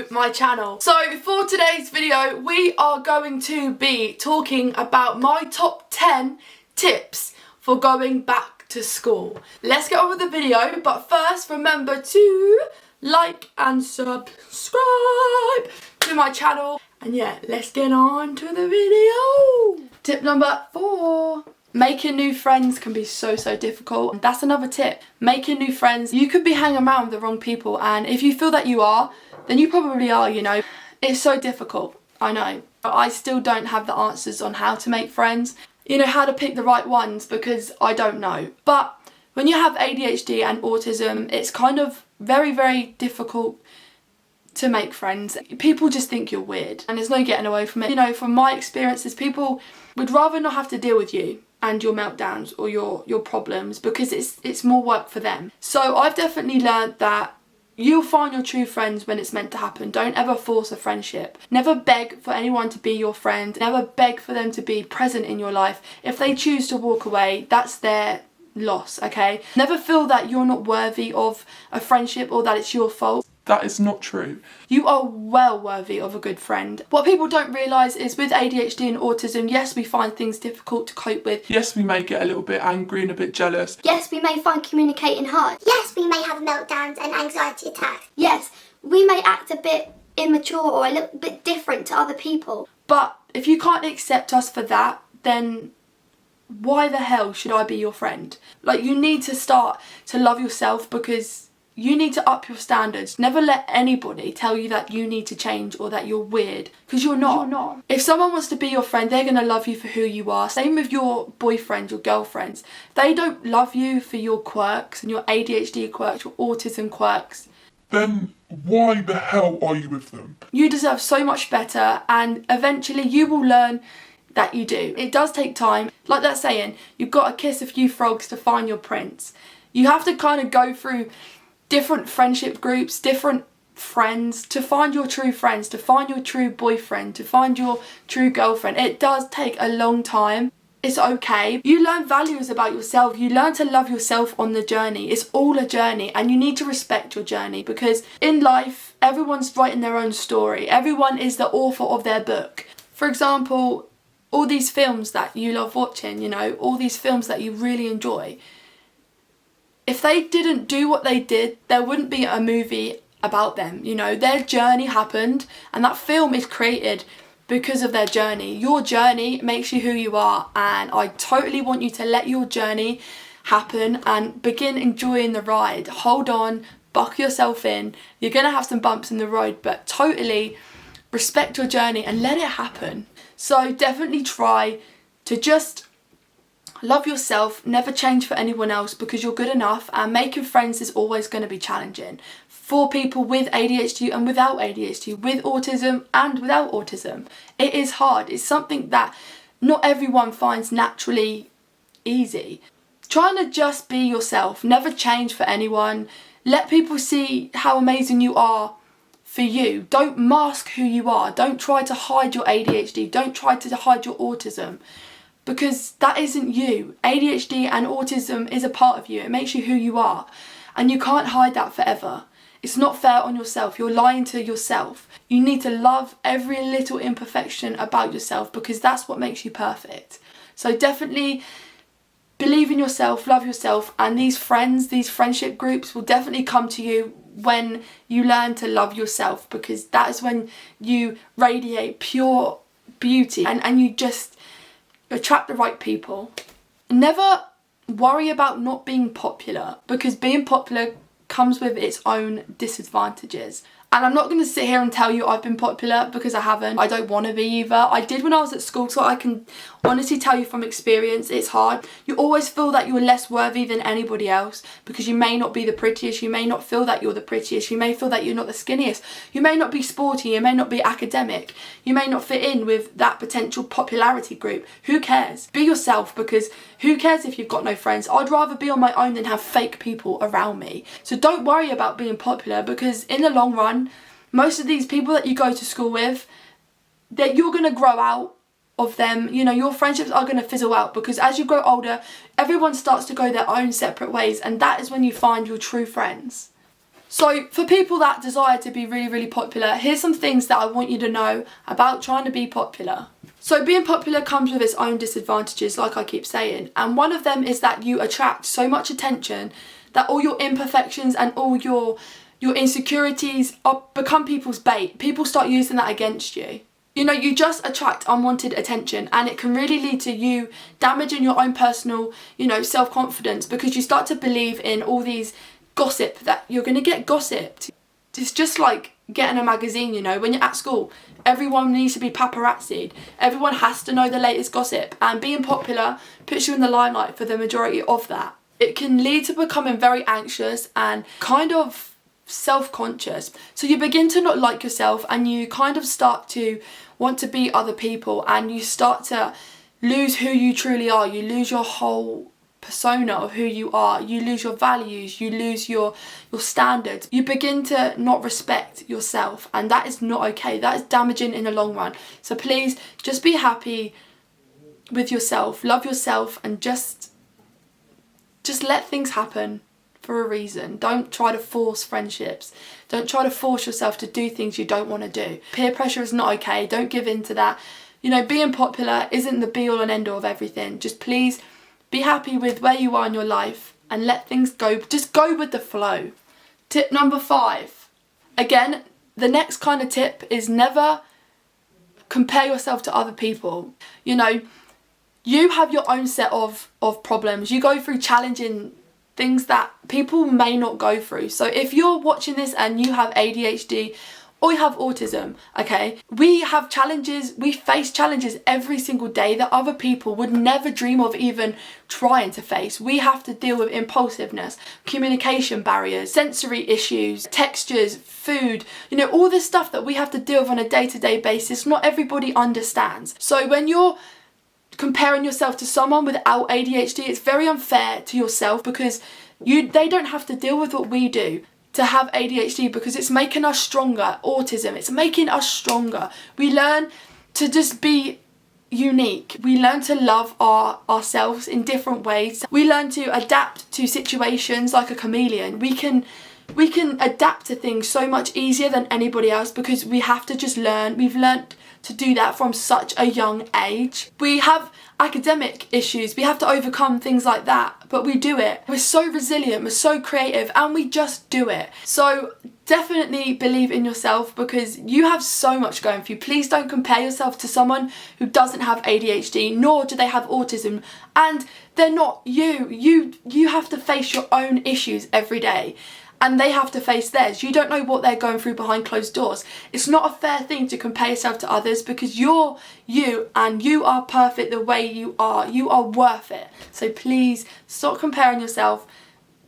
to my channel. So for today's video, we are going to be talking about my top 10 tips for going back to school. Let's get on with the video, but first remember to like and subscribe to my channel. And yeah, let's get on to the video. Tip number 4. Making new friends can be so difficult. That's another tip. Making new friends. You could be hanging around with the wrong people, and if you feel that you are, then you probably are, you know. It's so difficult, I know. I still don't have the answers on how to make friends. You know, how to pick the right ones, because I don't know. But when you have ADHD and autism, it's kind of very difficult to make friends. People just think you're weird, and there's no getting away from it. You know, from my experiences, people would rather not have to deal with you and your meltdowns or your problems, because it's more work for them. So I've definitely learned that you'll find your true friends when it's meant to happen. Don't ever force a friendship. Never beg for anyone to be your friend. Never beg for them to be present in your life. If they choose to walk away, that's their loss, okay? Never feel that you're not worthy of a friendship or that it's your fault. That is not true. You are well worthy of a good friend. What people don't realise is with ADHD and autism, yes, we find things difficult to cope with. Yes, we may get a little bit angry and a bit jealous. Yes, we may find communicating hard. Yes, we may have meltdowns and anxiety attacks. Yes, we may act a bit immature or a little bit different to other people. But if you can't accept us for that, then why the hell should I be your friend? Like, you need to start to love yourself, because you need to up your standards. Never let anybody tell you that you need to change or that you're weird, because you're not. If someone wants to be your friend, they're going to love you for who you are. Same with your boyfriend, your girlfriends. If they don't love you for your quirks and your ADHD quirks, your autism quirks, then why the hell are you with them? you deserve so much better, and eventually you will learn that you do. It does take time. Like that saying, you've got to kiss a few frogs to find your prince. You have to kind of go through different friendship groups, different friends, to find your true friends, to find your true boyfriend, to find your true girlfriend. It does take a long time. It's okay. You learn values about yourself. You learn to love yourself on the journey. It's all a journey, and you need to respect your journey, because in life, everyone's writing their own story. Everyone is the author of their book. For example, all these films that you love watching, you know, all these films that you really enjoy, if they didn't do what they did, there wouldn't be a movie about them. You know, their journey happened, and that film is created because of their journey. Your journey makes you who you are, and I totally want you to let your journey happen and begin enjoying the ride. Hold on, buckle yourself in. You're going to have some bumps in the road, but totally respect your journey and let it happen. So definitely try to just love yourself, never change for anyone else, because you're good enough, and making friends is always going to be challenging for people with ADHD and without ADHD, with autism and without autism. It is hard. It's something that not everyone finds naturally easy. Trying to just be yourself, never change for anyone. Let people see how amazing you are for you. Don't mask who you are. Don't try to hide your ADHD. Don't try to hide your autism, because that isn't you. ADHD and autism is a part of you. It makes you who you are, and you can't hide that forever. It's not fair on yourself. You're lying to yourself. You need to love every little imperfection about yourself, because that's what makes you perfect. So definitely believe in yourself, love yourself, and these friends, these friendship groups will definitely come to you when you learn to love yourself, because that is when you radiate pure beauty, and you just attract the right people. Never worry about not being popular, because being popular comes with its own disadvantages. And I'm not going to sit here and tell you I've been popular, because I haven't. I don't want to be either. I did when I was at school, so I can honestly tell you from experience, it's hard. You always feel that you're less worthy than anybody else, because you may not be the prettiest, you may not feel that you're the prettiest, you may feel that you're not the skinniest, you may not be sporty, you may not be academic, you may not fit in with that potential popularity group. Who cares? Be yourself, because who cares if you've got no friends? I'd rather be on my own than have fake people around me. So don't worry about being popular, because in the long run, most of these people that you go to school with, that you're going to grow out of them. You know, your friendships are going to fizzle out, because as you grow older, everyone starts to go their own separate ways, and that is when you find your true friends. So for people that desire to be really, really popular, here's some things that I want you to know about trying to be popular. So being popular comes with its own disadvantages, like I keep saying, and one of them is that you attract so much attention that all your imperfections and all your insecurities become people's bait. People start using that against you. You know, you just attract unwanted attention, and it can really lead to you damaging your own personal, self-confidence, because you start to believe in all these gossip, that you're going to get gossiped. It's just like getting a magazine, when you're at school, everyone needs to be paparazzi'd. Everyone has to know the latest gossip, and being popular puts you in the limelight for the majority of that. It can lead to becoming very anxious and kind of self-conscious. So you begin to not like yourself, and you kind of start to want to be other people, and you start to lose who you truly are. You lose your whole persona of who you are. You lose your values. You lose your standards. You begin to not respect yourself, and that is not okay. That is damaging in the long run. So please just be happy with yourself, love yourself, and just let things happen for a reason. Don't try to force friendships. Don't try to force yourself to do things you don't want to do. Peer pressure is not okay. Don't give in to that. Being popular isn't the be all and end all of everything. Just please be happy with where you are in your life and let things go. Just go with the flow. Tip number 5. Again, the next kind of tip is never compare yourself to other people. You have your own set of problems. You go through challenging things that people may not go through. So if you're watching this and you have ADHD or you have autism, okay, we have challenges, we face challenges every single day that other people would never dream of even trying to face. We have to deal with impulsiveness, communication barriers, sensory issues, textures, food, all this stuff that we have to deal with on a day-to-day basis. Not everybody understands. So when you're comparing yourself to someone without ADHD, it's very unfair to yourself, because they don't have to deal with what we do to have ADHD, because it's making us stronger. Autism, it's making us stronger. We learn to just be unique. We learn to love ourselves in different ways. We learn to adapt to situations like a chameleon. We can adapt to things so much easier than anybody else, because we have to just learn. We've learnt to do that from such a young age. We have academic issues, we have to overcome things like that, but we do it. We're so resilient, we're so creative, and we just do it. So definitely believe in yourself, because you have so much going for you. Please don't compare yourself to someone who doesn't have ADHD, nor do they have autism, and they're not you. You have to face your own issues every day, and they have to face theirs. You don't know what they're going through behind closed doors. It's not a fair thing to compare yourself to others, because you're you, and you are perfect the way you are. You are worth it. So please stop comparing yourself,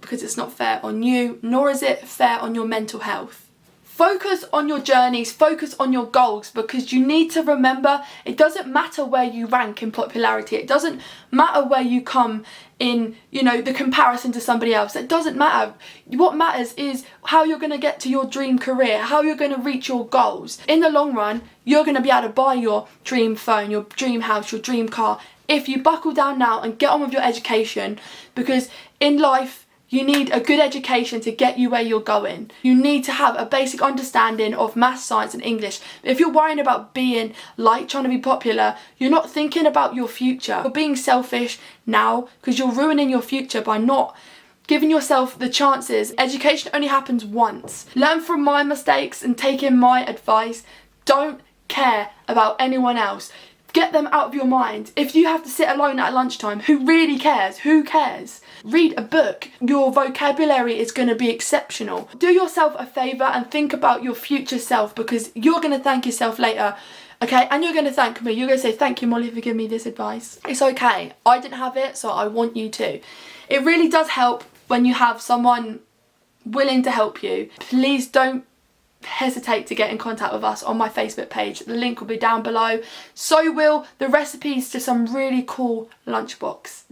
because it's not fair on you, nor is it fair on your mental health. Focus on your journeys, focus on your goals, because you need to remember it doesn't matter where you rank in popularity. It doesn't matter where you come in, the comparison to somebody else. It doesn't matter. What matters is how you're going to get to your dream career, how you're going to reach your goals. In the long run, you're going to be able to buy your dream phone, your dream house, your dream car, if you buckle down now and get on with your education, because in life, you need a good education to get you where you're going. You need to have a basic understanding of maths, science and English. If you're worrying about being trying to be popular, you're not thinking about your future. You're being selfish now, because you're ruining your future by not giving yourself the chances. Education only happens once. Learn from my mistakes and take in my advice. Don't care about anyone else. Get them out of your mind. If you have to sit alone at lunchtime, who really cares? Who cares? Read a book. Your vocabulary is going to be exceptional. Do yourself a favour and think about your future self, because you're going to thank yourself later, okay? And you're going to thank me. You're going to say, thank you, Molly, for giving me this advice. It's okay. I didn't have it, so I want you to. It really does help when you have someone willing to help you. Please don't hesitate to get in contact with us on my Facebook page. The link will be down below. So will the recipes to some really cool lunchbox,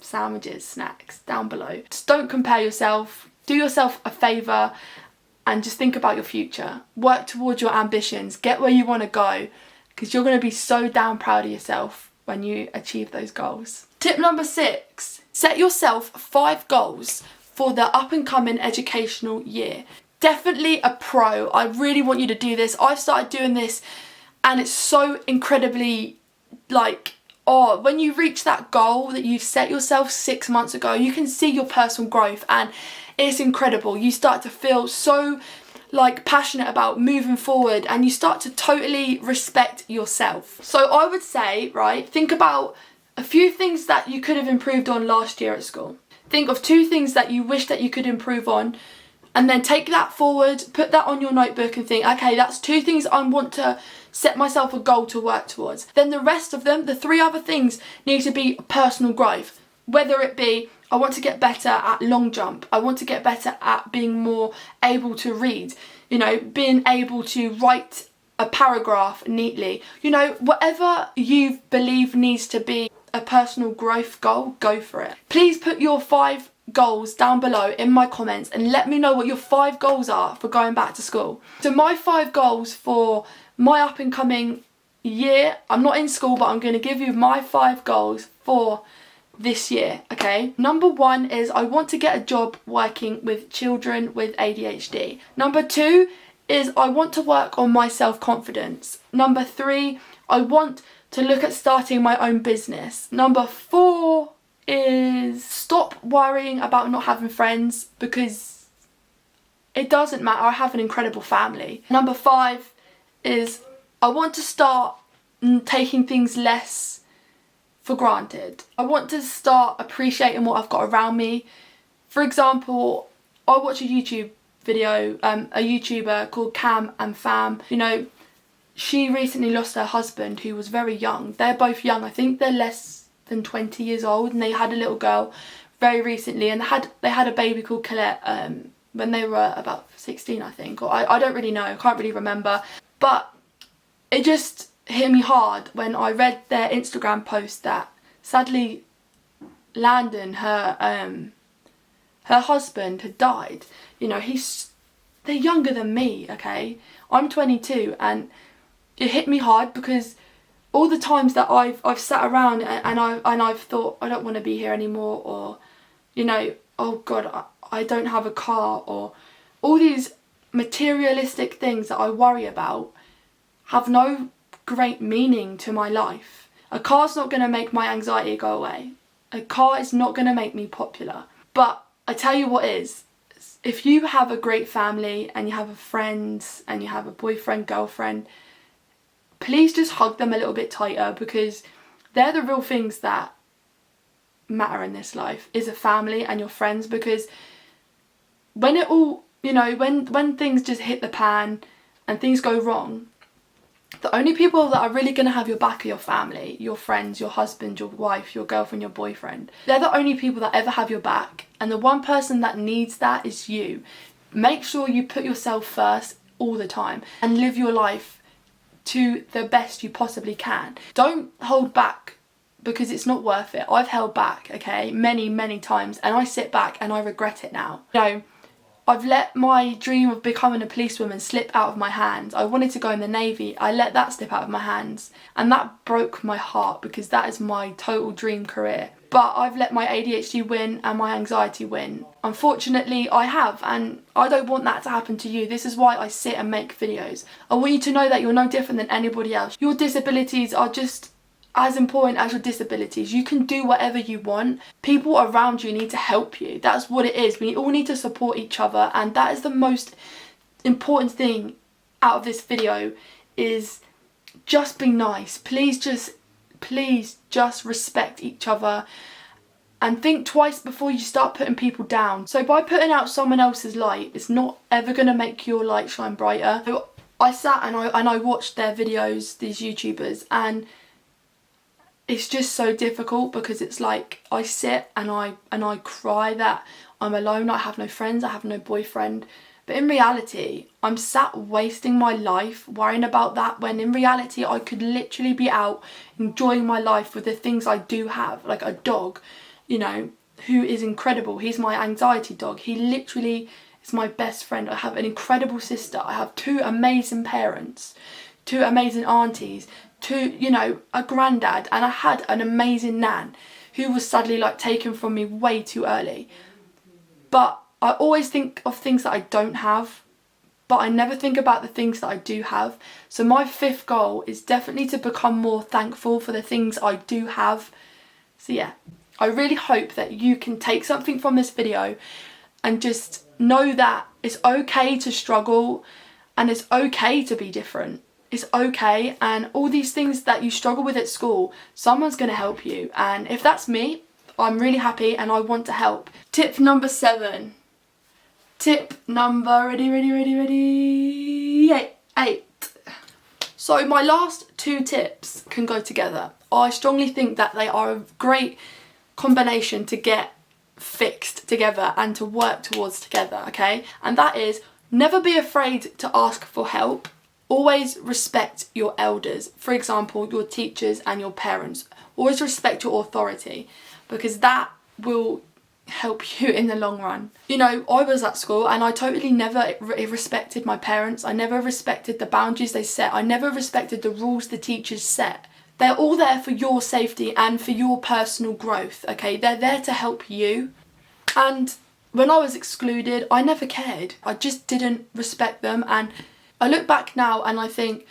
sandwiches, snacks, down below. Just don't compare yourself. Do yourself a favour and just think about your future. Work towards your ambitions. Get where you want to go, because you're going to be so damn proud of yourself when you achieve those goals. Tip number 6. Set yourself 5 goals. for the up and coming educational year. Definitely a pro. I really want you to do this. I've started doing this and it's so incredibly like, oh, when you reach that goal that you've set yourself 6 months ago, you can see your personal growth and it's incredible. You start to feel so like passionate about moving forward and you start to totally respect yourself. So I would say, right, think about a few things that you could have improved on last year at school. Think of 2 things that you wish that you could improve on, and then take that forward, put that on your notebook and think, okay, that's 2 things I want to set myself a goal to work towards. Then the rest of them, the 3 other things, need to be personal growth. Whether it be, I want to get better at long jump, I want to get better at being more able to read, you know, being able to write a paragraph neatly. You know, whatever you believe needs to be a personal growth goal, go for it. Please put your 5 goals down below in my comments and let me know what your 5 goals are for going back to school. So my 5 goals for my up and coming year, I'm not in school, but I'm going to give you my 5 goals for this year, okay? Number 1 is I want to get a job working with children with ADHD. Number 2 is I want to work on my self-confidence. Number 3, I want to look at starting my own business. Number 4 is stop worrying about not having friends, because it doesn't matter. I have an incredible family. Number 5 is I want to start taking things less for granted. I want to start appreciating what I've got around me. For example, I watch a YouTube video, a YouTuber called Cam and Fam. You know, she recently lost her husband who was very young. They're both young. I think they're less than 20 years old, and they had a little girl very recently, and they had a baby called Colette when they were about 16, I think, or I don't really know, I can't really remember. But it just hit me hard when I read their Instagram post that sadly Landon, her husband, had died. You know, they're younger than me, okay? I'm 22, and it hit me hard because all the times that I've sat around and I've thought, I don't want to be here anymore, or, you know, oh God, I don't have a car, or all these materialistic things that I worry about have no great meaning to my life. A car's not going to make my anxiety go away. A car is not going to make me popular. But I tell you what is, if you have a great family and you have a friend and you have a boyfriend, girlfriend, please just hug them a little bit tighter, because they're the real things that matter in this life, is a family and your friends. Because when it all, you know, when things just hit the pan and things go wrong, the only people that are really going to have your back are your family, your friends, your husband, your wife, your girlfriend, your boyfriend. They're the only people that ever have your back, and the one person that needs that is you. Make sure you put yourself first all the time and live your life to the best you possibly can. Don't hold back, because it's not worth it. I've held back, okay, many times, and I sit back and I regret it now. You know, I've let my dream of becoming a policewoman slip out of my hands. I wanted to go in the Navy. I let that slip out of my hands, and that broke my heart, because that is my total dream career. But I've let my ADHD win and my anxiety win. Unfortunately, I have, and I don't want that to happen to you. This is why I sit and make videos. I want you to know that you're no different than anybody else. Your disabilities are just as important as your disabilities. You can do whatever you want. People around you need to help you. That's what it is. We all need to support each other, and that is the most important thing out of this video, is just be nice. Please just respect each other and think twice before you start putting people down. So by putting out someone else's light, it's not ever going to make your light shine brighter. So I sat and I watched their videos, these YouTubers, and it's just so difficult, because it's like I sit and I cry that I'm alone, I have no friends, I have no boyfriend. But in reality, I'm sat wasting my life worrying about that, when in reality I could literally be out enjoying my life with the things I do have, like a dog, you know, who is incredible. He's my anxiety dog. He literally is my best friend. I have an incredible sister. I have 2 amazing parents, 2 amazing aunties, you know, a granddad, and I had an amazing nan who was sadly like taken from me way too early. But I always think of things that I don't have, but I never think about the things that I do have. So my 5th goal is definitely to become more thankful for the things I do have. So yeah, I really hope that you can take something from this video and just know that it's okay to struggle and it's okay to be different. It's okay, and all these things that you struggle with at school, someone's going to help you, and if that's me, I'm really happy and I want to help. Tip number 7. Tip number, ready, 8. So my last 2 tips can go together. I strongly think that they are a great combination to get fixed together and to work towards together, okay? And that is, never be afraid to ask for help. Always respect your elders, for example, your teachers and your parents. Always respect your authority, because that will help you in the long run. You know, I was at school and I totally never respected my parents. I never respected the boundaries they set. I never respected the rules the teachers set. They're all there for your safety and for your personal growth, okay? They're there to help you. And when I was excluded, I never cared. I just didn't respect them, and I look back now and I think,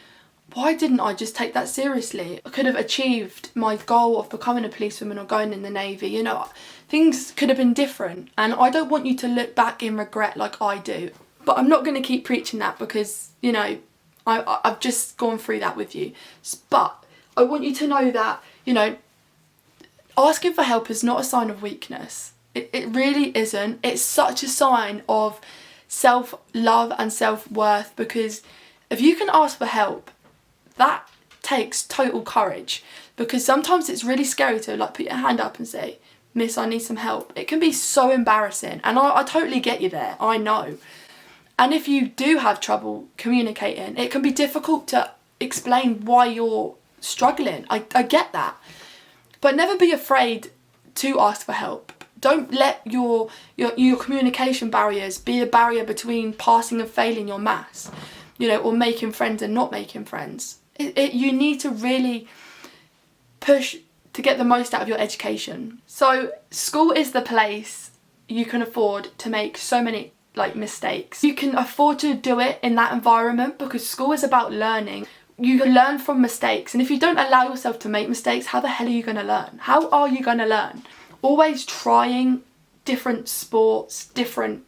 why didn't I just take that seriously? I could have achieved my goal of becoming a policewoman or going in the Navy, you know. Things could have been different, and I don't want you to look back in regret like I do. But I'm not going to keep preaching that because, you know, I've just gone through that with you. But I want you to know that, you know, asking for help is not a sign of weakness. It really isn't. It's such a sign of self-love and self-worth, because if you can ask for help, that takes total courage, because sometimes it's really scary to like put your hand up and say, "Miss, I need some help." It can be so embarrassing, and I totally get you there, I know. And if you do have trouble communicating, it can be difficult to explain why you're struggling. I get that. But never be afraid to ask for help. Don't let your communication barriers be a barrier between passing and failing your maths, you know, or making friends and not making friends. You need to really push to get the most out of your education. So school is the place you can afford to make so many like mistakes. You can afford to do it in that environment because school is about learning. You can learn from mistakes, and if you don't allow yourself to make mistakes, how the hell are you going to learn? How are you going to learn? Always trying different sports, different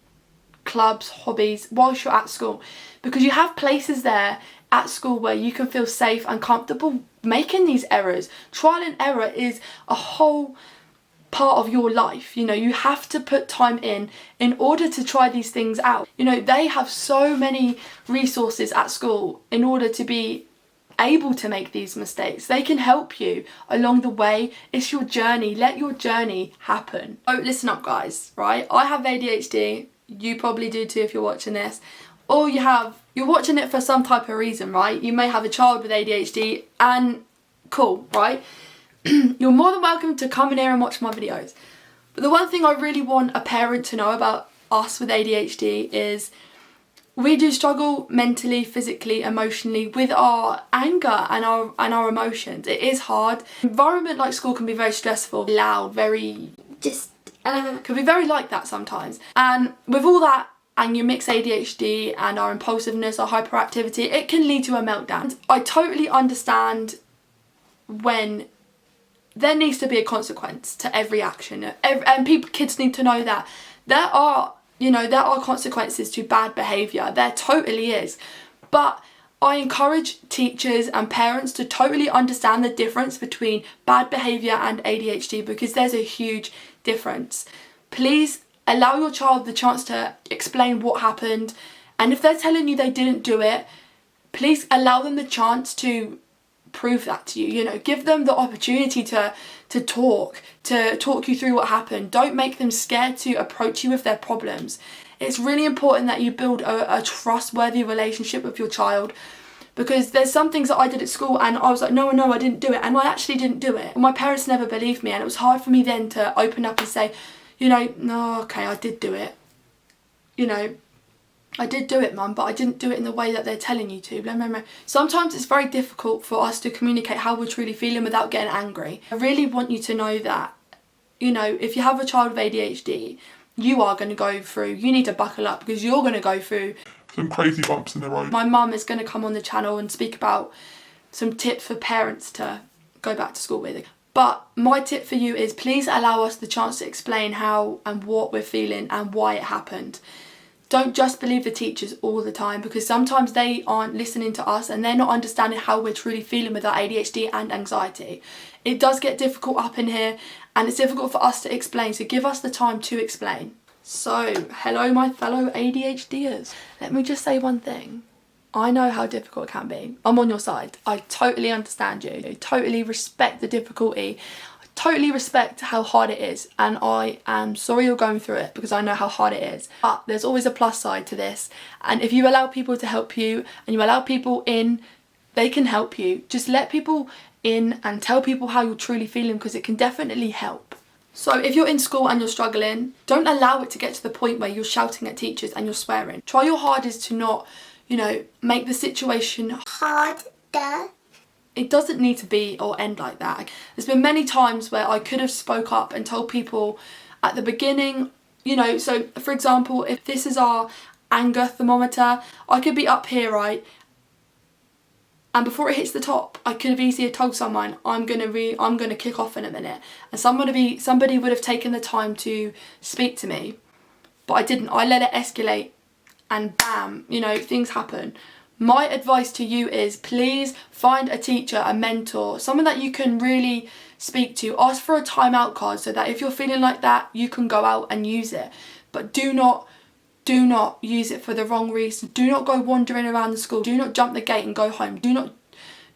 clubs, hobbies whilst you're at school, because you have places there at school where you can feel safe and comfortable making these errors. Trial and error is a whole part of your life. You know, you have to put time in order to try these things out. You know, they have so many resources at school in order to be able to make these mistakes. They can help you along the way. It's your journey. Let your journey happen. Oh, listen up guys, right? I have ADHD. You probably do too if you're watching this. Or you're watching it for some type of reason, right? You may have a child with ADHD, and cool, right? You're more than welcome to come in here and watch my videos. But the one thing I really want a parent to know about us with ADHD is we do struggle mentally, physically, emotionally with our anger and our emotions. It is hard. Environment like school can be very stressful, loud, very can be very like that sometimes. And with all that, and you mix ADHD and our impulsiveness, our hyperactivity, it can lead to a meltdown. I totally understand when there needs to be a consequence to every action, and kids need to know that there are consequences to bad behaviour. There totally is. But I encourage teachers and parents to totally understand the difference between bad behaviour and ADHD, because there's a huge difference. Please allow your child the chance to explain what happened, and if they're telling you they didn't do it, please allow them the chance to prove that to you. You know, give them the opportunity to talk you through what happened. Don't make them scared to approach you with their problems. It's really important that you build a trustworthy relationship with your child, because there's some things that I did at school and I was like, no, I didn't do it, and I actually didn't do it. My parents never believed me, and it was hard for me then to open up and say, you know, no, okay, I did do it. You know, I did do it, Mum, but I didn't do it in the way that they're telling you to. Blah, blah, blah. Sometimes it's very difficult for us to communicate how we're truly feeling without getting angry. I really want you to know that, you know, if you have a child with ADHD, you are going to go through. You need to buckle up because you're going to go through some crazy bumps in the road. My mum is going to come on the channel and speak about some tips for parents to go back to school with. But my tip for you is please allow us the chance to explain how and what we're feeling and why it happened. Don't just believe the teachers all the time, because sometimes they aren't listening to us and they're not understanding how we're truly feeling with our ADHD and anxiety. It does get difficult up in here and it's difficult for us to explain, so give us the time to explain. So, hello my fellow ADHDers. Let me just say one thing. I know how difficult it can be. I'm on your side. I totally understand you. I totally respect the difficulty. I totally respect how hard it is. And I am sorry you're going through it because I know how hard it is. But there's always a plus side to this. And if you allow people to help you and you allow people in, they can help you. Just let people in and tell people how you're truly feeling, because it can definitely help. So if you're in school and you're struggling, don't allow it to get to the point where you're shouting at teachers and you're swearing. Try your hardest to not, make the situation harder. It doesn't need to be or end like that. There's been many times where I could have spoke up and told people at the beginning, so for example, if this is our anger thermometer, I could be up here, right? And before it hits the top, I could have easily told someone, I'm gonna kick off in a minute. And somebody would have taken the time to speak to me. But I didn't. I let it escalate and bam, things happen. My advice to you is please find a teacher, a mentor, someone that you can really speak to. Ask for a timeout card so that if you're feeling like that, you can go out and use it. But do not use it for the wrong reason. Do not go wandering around the school. Do not jump the gate and go home. Do not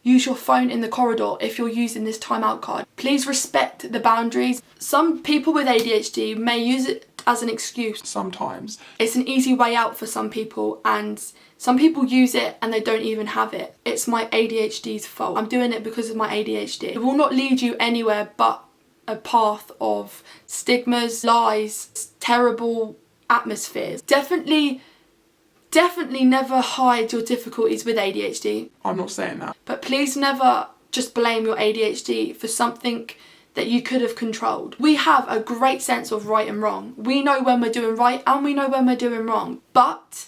use your phone in the corridor if you're using this timeout card. Please respect the boundaries. Some people with ADHD may use it as an excuse. Sometimes. It's an easy way out for some people, and some people use it and they don't even have it. It's my ADHD's fault. I'm doing it because of my ADHD. It will not lead you anywhere but a path of stigmas, lies, terrible atmospheres. Definitely never hide your difficulties with ADHD. I'm not saying that. But please never just blame your ADHD for something that you could have controlled. We have a great sense of right and wrong. We know when we're doing right and we know when we're doing wrong. But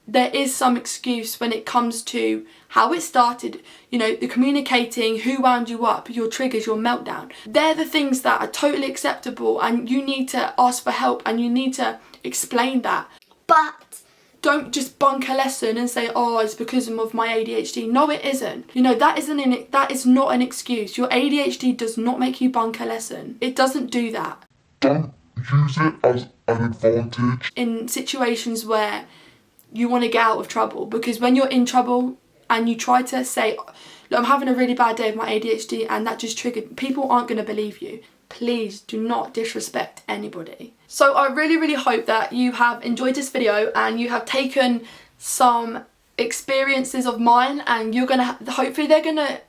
there is some excuse when it comes to how it started, the communicating, who wound you up, your triggers, your meltdown. They're the things that are totally acceptable, and you need to ask for help and you need to explain that. But don't just bunk a lesson and say, oh, it's because of my ADHD. No, it isn't. That is not an excuse. Your ADHD does not make you bunk a lesson. It doesn't do that. Don't use it as an advantage. In situations where you want to get out of trouble, because when you're in trouble and you try to say, look, I'm having a really bad day with my ADHD and that just triggered, people aren't going to believe you. Please do not disrespect anybody. So I really, really hope that you have enjoyed this video and you have taken some experiences of mine, and hopefully they're gonna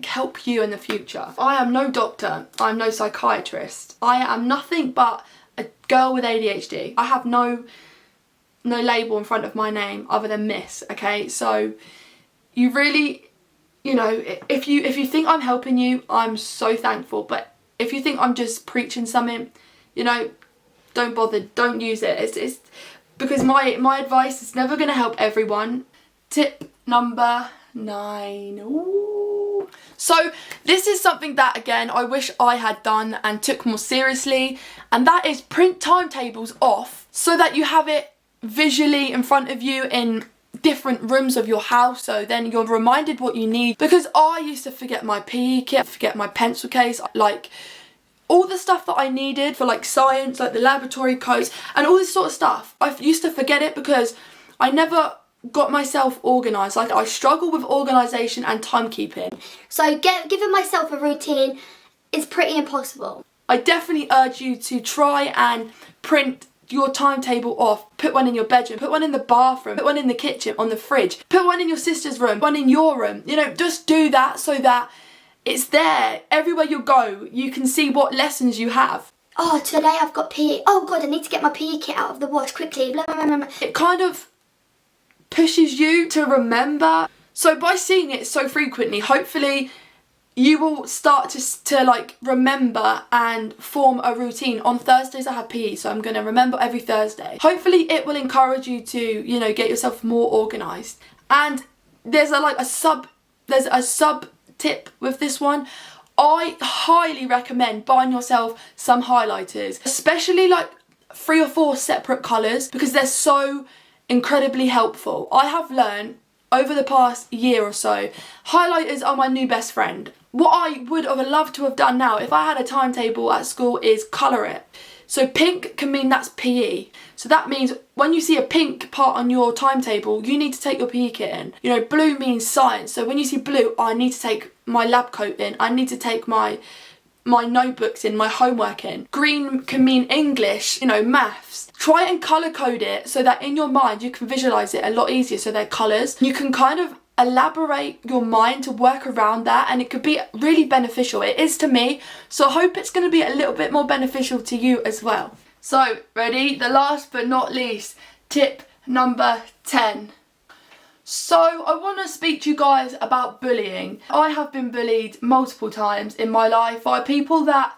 help you in the future. I am no doctor, I'm no psychiatrist. I am nothing but a girl with ADHD. I have no label in front of my name other than Miss, okay? So you really, if you think I'm helping you, I'm so thankful. But if you think I'm just preaching something, don't bother, don't use it. It's because my advice is never going to help everyone. Tip number 9. Ooh. So this is something that, again, I wish I had done and took more seriously, and that is print timetables off so that you have it visually in front of you in different rooms of your house, so then you're reminded what you need. Because I used to forget my PE kit, forget my pencil case, like all the stuff that I needed for like science, like the laboratory coats and all this sort of stuff. I used to forget it because I never got myself organised. Like I struggle with organisation and timekeeping. So giving myself a routine is pretty impossible. I definitely urge you to try and print your timetable off. Put one in your bedroom, put one in the bathroom, put one in the kitchen, on the fridge, put one in your sister's room, one in your room. Just do that so that it's there. Everywhere you go, you can see what lessons you have. Oh, today I've got PE. Oh God, I need to get my PE kit out of the wash quickly. Blah, blah, blah, blah. It kind of pushes you to remember. So by seeing it so frequently, hopefully you will start to like remember and form a routine. On Thursdays I have PE, so I'm going to remember every Thursday. Hopefully it will encourage you to, you know, get yourself more organised. And there's a sub tip with this one. I highly recommend buying yourself some highlighters, especially like 3 or 4 separate colours, because they're so incredibly helpful. I have learned over the past year or so, highlighters are my new best friend. What I would have loved to have done now, if I had a timetable at school, is colour it. So pink can mean that's PE. So that means when you see a pink part on your timetable, you need to take your PE kit in. You know, blue means science. So when you see blue, I need to take my lab coat in. I need to take my notebooks in, my homework in. Green can mean English, you know, maths. Try and colour code it so that in your mind you can visualise it a lot easier, so they're colours. You can kind of elaborate your mind to work around that, and it could be really beneficial. It is to me, so I hope it's going to be a little bit more beneficial to you as well. So, ready? The last but not least, tip number 10. So, I want to speak to you guys about bullying. I have been bullied multiple times in my life by people that,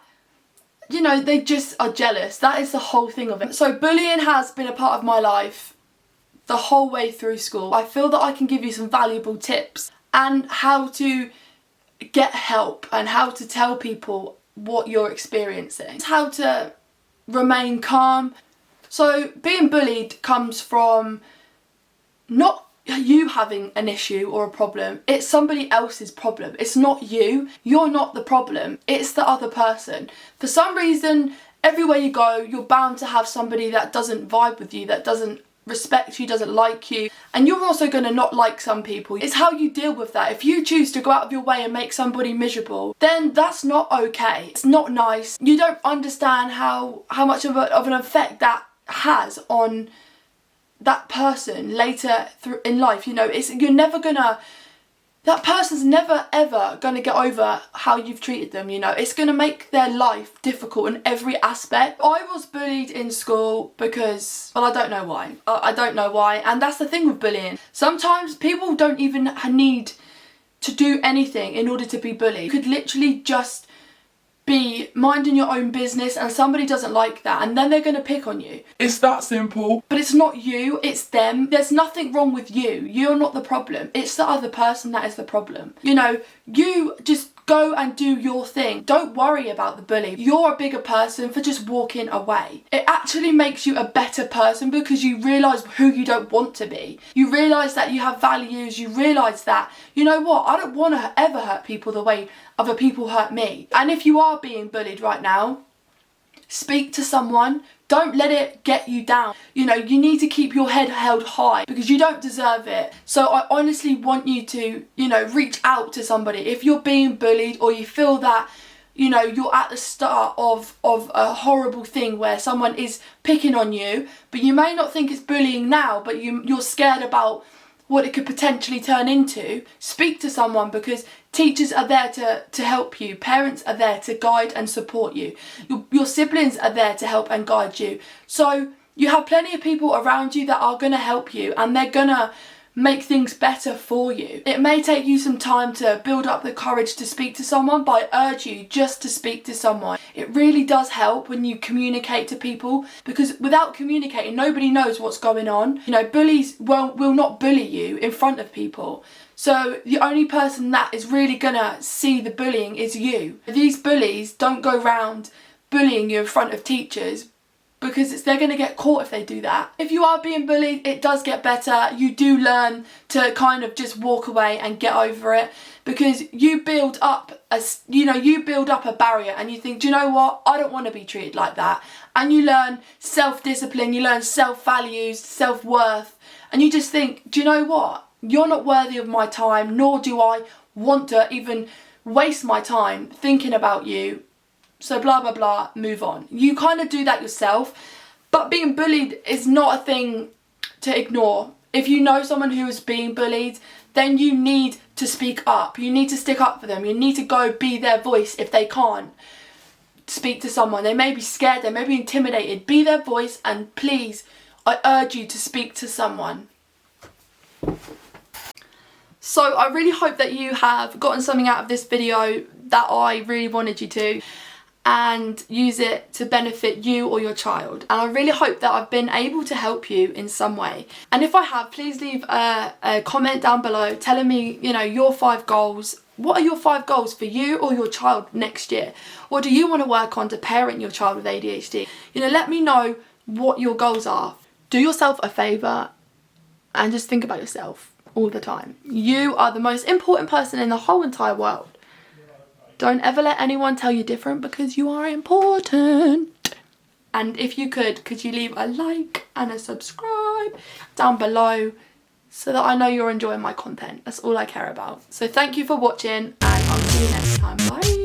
you know, they just are jealous. That is the whole thing of it. So, bullying has been a part of my life the whole way through school. I feel that I can give you some valuable tips and how to get help and how to tell people what you're experiencing. How to remain calm. So being bullied comes from not you having an issue or a problem, it's somebody else's problem. It's not you. You're not the problem. It's the other person. For some reason, everywhere you go, you're bound to have somebody that doesn't vibe with you, that doesn't respect you, doesn't like you, and you're also going to not like some people. It's how you deal with that. If you choose to go out of your way and make somebody miserable, then that's not okay. It's not nice. You don't understand how much of an effect that has on that person later in life. You know, that person's never ever going to get over how you've treated them, you know. It's going to make their life difficult in every aspect. I was bullied in school because, well, I don't know why. I don't know why. And that's the thing with bullying. Sometimes people don't even need to do anything in order to be bullied. You could literally just be minding your own business and somebody doesn't like that, and then they're going to pick on you. It's that simple. But it's not you, it's them. There's nothing wrong with you. You're not the problem. It's the other person that is the problem. You know, you just go and do your thing. Don't worry about the bully. You're a bigger person for just walking away. It actually makes you a better person because you realise who you don't want to be. You realise that you have values. You realise that, you know what, I don't want to ever hurt people the way other people hurt me. And if you are being bullied right now, speak to someone. Don't let it get you down. You know, you need to keep your head held high because you don't deserve it. So I honestly want you to, you know, reach out to somebody. If you're being bullied or you feel that, you know, you're at the start of a horrible thing where someone is picking on you, but you may not think it's bullying now, but you're scared about what it could potentially turn into, speak to someone, because teachers are there to help you. Parents are there to guide and support you. Your siblings are there to help and guide you. So you have plenty of people around you that are going to help you, and they're going to make things better for you. It may take you some time to build up the courage to speak to someone, but I urge you just to speak to someone. It really does help when you communicate to people, because without communicating, nobody knows what's going on. You know, bullies will not bully you in front of people. So the only person that is really gonna see the bullying is you. These bullies don't go around bullying you in front of teachers, because they're going to get caught if they do that. If you are being bullied, it does get better. You do learn to kind of just walk away and get over it, because you build up a barrier and you think, do you know what? I don't want to be treated like that. And you learn self-discipline, you learn self-values, self-worth, and you just think, do you know what? You're not worthy of my time, nor do I want to even waste my time thinking about you. So blah, blah, blah, move on. You kind of do that yourself, but being bullied is not a thing to ignore. If you know someone who is being bullied, then you need to speak up. You need to stick up for them. You need to go be their voice if they can't speak to someone. They may be scared, they may be intimidated. Be their voice, and please, I urge you to speak to someone. So I really hope that you have gotten something out of this video that I really wanted you to, and use it to benefit you or your child. And I really hope that I've been able to help you in some way. And if I have, please leave a comment down below telling me, you know, your 5 goals. What are your 5 goals for you or your child next year? What do you want to work on to parent your child with ADHD? You know, let me know what your goals are. Do yourself a favour and just think about yourself all the time. You are the most important person in the whole entire world. Don't ever let anyone tell you different, because you are important. And if you could you leave a like and a subscribe down below so that I know you're enjoying my content. That's all I care about. So thank you for watching, and I'll see you next time. Bye.